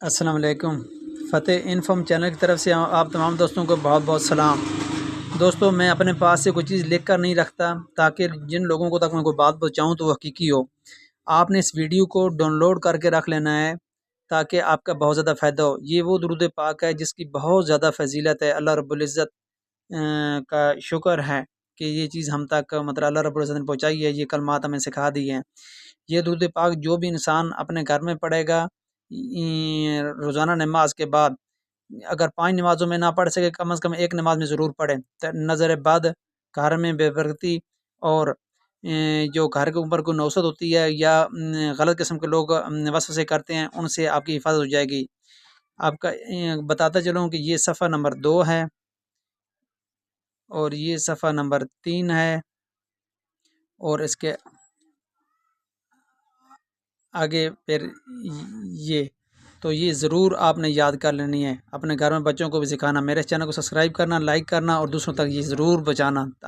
السلام علیکم۔ فتح inform channel کی طرف سے آپ تمام دوستوں کو بہت بہت سلام۔ دوستوں، میں اپنے پاس سے کوئی چیز لکھ کر نہیں رکھتا تاکہ جن لوگوں کو تک میں کوئی بات پہنچاؤں تو وہ حقیقی ہو۔ آپ نے اس ویڈیو کو ڈاؤن لوڈ کر کے رکھ لینا ہے تاکہ آپ کا بہت زیادہ فائدہ ہو۔ یہ وہ درود پاک ہے جس کی بہت زیادہ فضیلت ہے۔ اللہ رب العزت کا شکر ہے کہ یہ چیز ہم تک مطلب اللہ رب العزت نے پہنچائی ہے، یہ کلمات ہمیں سکھا دی ہیں۔ یہ درود پاک جو بھی انسان اپنے گھر میں پڑھے گا روزانہ نماز کے بعد، اگر 5 نمازوں میں نہ پڑھ سکے کم از کم ایک نماز میں ضرور پڑھے، نظر بد، گھر میں بے برکتی، اور جو گھر کے اوپر کوئی نوست ہوتی ہے یا غلط قسم کے لوگ وسوسے کرتے ہیں، ان سے آپ کی حفاظت ہو جائے گی۔ آپ کا بتاتا چلوں کہ یہ صفحہ نمبر 2 ہے اور یہ صفحہ نمبر 3 ہے، اور اس کے آگے پھر یہ تو یہ ضرور آپ نے یاد کر لینی ہے، اپنے گھر میں بچوں کو بھی سکھانا، میرے چینل کو سبسکرائب کرنا، لائک کرنا اور دوسروں تک یہ ضرور پہنچانا۔